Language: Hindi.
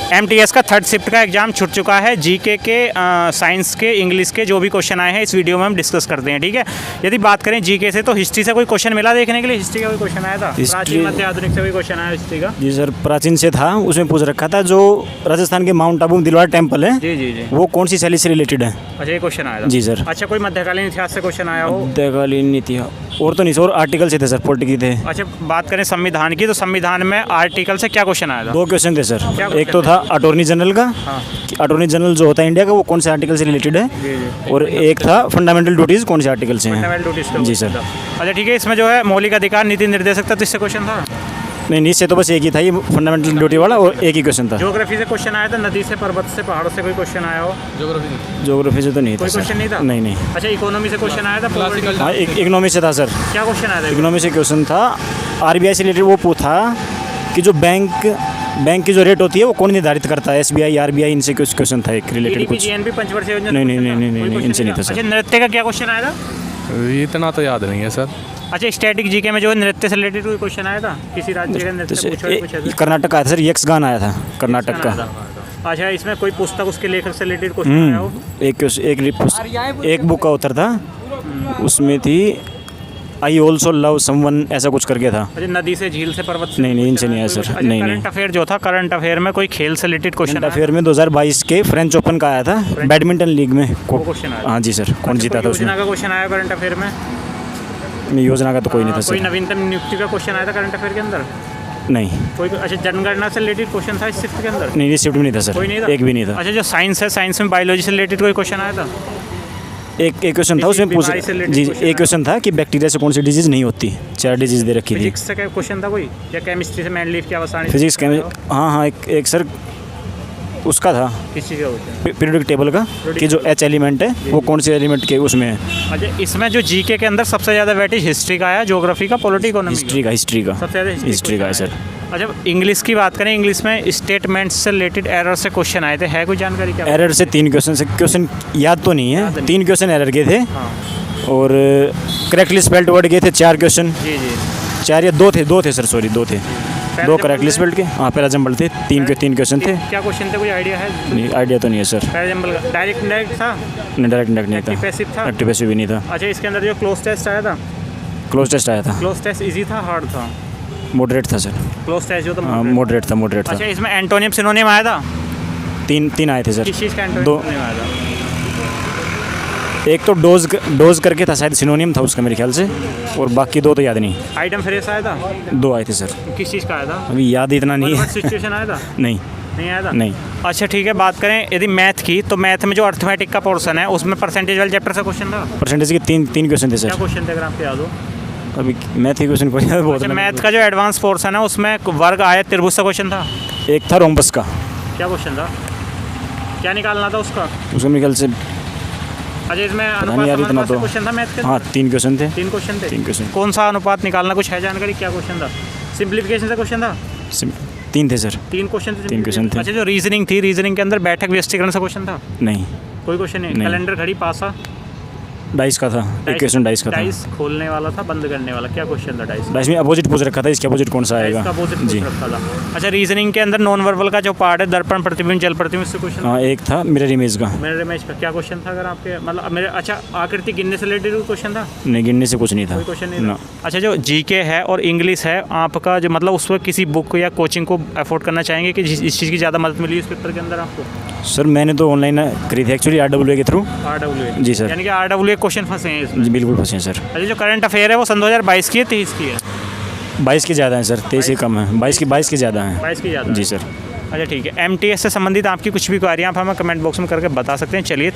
MTS का थर्ड शिफ्ट का एग्जाम छूट चुका है। जीके के, साइंस के, इंग्लिश के जो भी क्वेश्चन आए हैं इस वीडियो में हम डिस्कस करते हैं, ठीक है। यदि बात करें जीके से तो हिस्ट्री से कोई क्वेश्चन मिला देखने के लिए? हिस्ट्री का कोई क्वेश्चन आया था? प्राचीन मध्य आधुनिक से कोई क्वेश्चन आया हिस्ट्री का? जी सर, प्राचीन से था, उसमें पूछ रखा था जो राजस्थान के माउंट आबू दिलवाड़ा टेम्पल है, जी जी जी, वो कौन सी शैली से रिलेटेड है। अच्छा ये क्वेश्चन आया था जी सर। अच्छा कोई मध्यकालीन इतिहास से क्वेश्चन आया हो? मध्यकालीन इतिहास और तो नहीं सर, और आर्टिकल से थे सर, पॉलिटिकल थे। अच्छा बात करें संविधान की तो संविधान में आर्टिकल से क्या क्वेश्चन आया था? 2 क्वेश्चन थे सर। क्या एक तो था अटॉर्नी जनरल का, हाँ अटॉर्नी जनरल जो होता है इंडिया का, वो कौन से आर्टिकल से रिलेटेड है, जी जी, और एक था फंडामेंटल ड्यूटीज़ कौन से आर्टिकल से हैं। फंडामेंटल ड्यूटीज का जी क्वेश्चन सर। था। अच्छा ठीक है, इसमें जो है मौलिक अधिकार नीति निर्देशक था तो इससे क्वेश्चन था? नहीं, नीचे तो बस एक ही था, ये फंडामेंटल ड्यूटी वाला, और एक ही क्वेश्चन था। ज्योग्राफी से क्वेश्चन आया था? नदी से, पर्वत से, पहाड़ों से कोई क्वेश्चन आया हो? ज्योग्राफी से तो नहीं था कोई सर। क्वेश्चन नहीं था? नहीं नहीं। अच्छा इकोनॉमी से क्वेश्चन आया था? Political? हाँ, इकोनॉमी से था सर। क्या क्वेश्चन आया था? इकोनॉमी से क्वेश्चन था, RBI से रिलेटेड वो पूछा कि जो बैंक की जो रेट होती है वो कौन निर्धारित करता है, SBI, RBI, इनसे कुछ क्वेश्चन था एक रिलेटेड GDP, कुछ। GNP, पंचवर्षीय योजना? नहीं, नहीं, कोई नहीं, नहीं, क्वेश्चन इनसे नहीं था सर। अच्छा नृत्य का क्या क्वेश्चन आया था? इतना तो याद नहीं है सर। अच्छा स्टैटिक जीके में जो है नृत्य से रिलेटेड कोई क्वेश्चन आया था? किसी राज्य का नृत्य पूछा है कुछ ऐसा? कर्नाटक आया था सर, यक्षगान आया था कर्नाटक का। अच्छा इसमें कोई पुस्तक उसके लेखक से रिलेटेड क्वेश्चन आया हो? एक बुक का उत्तर था, उसमें थी आई ऑल्सो लव समवन, ऐसा कुछ करके था। अच्छा नदी से, झील से, पर्वत से? नहीं, इनसे नहीं आया सर। अच्छा, नहीं नहीं। करंट अफेयर जो था, करंट अफेयर में कोई खेल से रिलेटेड क्वेश्चन करंट अफेयर में 2022 के फ्रेंच ओपन का आया था, बैडमिंटन लीग में। वो क्वेश्चन आया? हाँ जी सर। कौन जीता था उसमें? योजना का क्वेश्चन आया करंट अफेयर में? योजना का तो कोई नहीं था कोई सर। नवीनतम नियुक्ति का क्वेश्चन आया था करंट अफेयर के अंदर? नहीं कोई? अच्छा जनगणना से रिलेटेड क्वेश्चन था इस शिफ्ट के अंदर? नहीं, शिफ्ट में नहीं था सर, कोई नहीं था? एक भी नहीं था। अच्छा जो साइंस है, साइंस में बायोलॉजी से रिलेटेड कोई क्वेश्चन आया था? एक क्वेश्चन था उसमें पूछ, बीमारी से related जी question एक क्वेश्चन था कि बैक्टीरिया से कौन सी डिजीज नहीं होती, 4 डिजीज दे रखी थी। फिजिक्स से क्या क्वेश्चन था कोई, या केमिस्ट्री से मैनलीफ की आसानी? फिजिक्स हाँ, एक सर उसका था किस चीज़ का क्वेश्चन? पीरियोडिक टेबल का, कि जो H एलिमेंट है वो कौन से एलिमेंट के उसमें है। अच्छा इसमें जो जीके के अंदर सबसे ज़्यादा वेटेज हिस्ट्री का आया, ज्योग्राफी का, पॉलिटी, इकोनॉमी? हिस्ट्री का सबसे ज़्यादा हिस्ट्री का है सर। अच्छा इंग्लिश की बात करें, इंग्लिश में स्टेटमेंट्स से रिलेटेड एरर से क्वेश्चन आए थे, है कोई जानकारी क्या? एरर से 3 क्वेश्चन क्वेश्चन याद तो नहीं है, 3 क्वेश्चन एरर के थे, हाँ और करेक्टली स्पेल्ड वर्ड के थे 4 क्वेश्चन। जी जी 4 या 2 थे सर, सॉरी 2 थे, 2 करेक्टली स्पेल्ड के। हाँ पैराजम्बल थे, 3 क्वेश्चन थे। क्या क्वेश्चन थे, कोई आइडिया है? नहीं, आइडिया तो नहीं है सर। पैराजम्बल का डायरेक्ट इनडायरेक्ट था? नहीं, डायरेक्ट नहीं था, पैसिव था? एक्टिव पैसिव भी नहीं था। अच्छा इसके अंदर जो क्लोज टेस्ट आया था, क्लोज टेस्ट आया था, क्लोज टेस्ट इजी था, हार्ड था? मॉडरेट था सर। क्लोज टेस्ट जो था हाँ moderate? मॉडरेट था। अच्छा इसमें एंटोनियम सिनोनियम आया था? 3 आए थे सर। किस चीज़ का एंटोनियम 2 सिनोनियम आया था? एक तो डोज करके था शायद, सिनोनियम था उसका मेरे ख्याल से, और बाकी 2 तो याद नहीं। आइटम फ्रेस आया था? 2 आए थे सर, किस चीज़ का आया था? अभी याद इतना नहीं है। सिचुएशन आया था? नहीं नहीं आया था? नहीं। अच्छा ठीक है, बात करें यदि मैथ की तो मैथ में जो अर्थमेटिक का पोर्शन है उसमें परसेंटेज वाले चैप्टर से क्वेश्चन था? परसेंटेज के 3 क्वेश्चन थे क्या सर। क्वेश्चन थे अगर आपको याद हो? अभी मैथ के क्वेश्चन कोई बहुत अच्छा मैथ का जो एडवांस पोर्शन है उसमें वर्ग आयत त्रिभुज का क्वेश्चन था? एक था रोम्बस का। क्या क्वेश्चन था, क्या निकालना था उसका? उसका मेरे ख्याल से अच्छा इसमें नहीं याद इतना तो। क्वेश्चन था मैथ के? हाँ 3 क्वेश्चन थे। 3 क्वेश्चन थे। 3 क्वेश्चन। कौन सा अनुपात निकालना, कुछ है जानकारी? क्या क्वेश्चन था? सिंप्लीफिकेशन का क्वेश्चन था? 3 थे सर। 3 क्वेश्चन थे। 3 क्वेश्चन थे। अच्छा जो रीजनिंग थी, रीजनिंग के अंदर बैठक व्यस्तीकरण से क्वेश्चन था? नहीं, कोई क्वेश्चन नहीं। नहीं। कैलेंडर, घड़ी, पासा? डाइस का था, एक क्वेश्चन डाइस का था। डाइस खोलने वाला था, बंद करने वाला, क्या क्वेश्चन था डाइस? डाइस में अपोजिट पूछ रखा था, इसके अपोजिट कौन सा आएगा? इसका अपोजिट पूछ जी रखा था। अच्छा रीजनिंग के अंदर नॉन वर्बल का जो पार्ट है, दर्पण, प्रतिबिंब, जल प्रतिबिंब, इससे क्वेश्चन? हाँ एक था मिरर इमेज का। मेरे इमेज का क्या क्वेश्चन था अगर आपके मतलब मेरे? अच्छा आकृति गिनने से रिलेटेड क्वेश्चन था? नहीं, गिनने से कुछ नहीं था। कोई क्वेश्चन नहीं ना। था। अच्छा जो जीके है और इंग्लिश है आपका जो मतलब उस पर किसी बुक या कोचिंग को अफोर्ड करना चाहेंगे कि इस चीज़ की ज़्यादा मदद मिली इस पेपर के अंदर आपको? सर मैंने तो ऑनलाइन करी थी एक्चुअली, RWA के थ्रू। RWA? जी सर। यानी कि RWA क्वेश्चन फंसे हैं इसमें? जी बिल्कुल फंसे हैं सर। अच्छा जो करंट अफेयर है वो सन 2022 की है, 23 की है? 22 के ज़्यादा हैं सर, 23 के कम है। 22 के ज़्यादा हैं। 22 की ज़्यादा? जी सर। अच्छा ठीक है, MTS से संबंधित आपकी कुछ भी क्वेरी आप हमें कमेंट बॉक्स में करके बता सकते हैं। चलिए।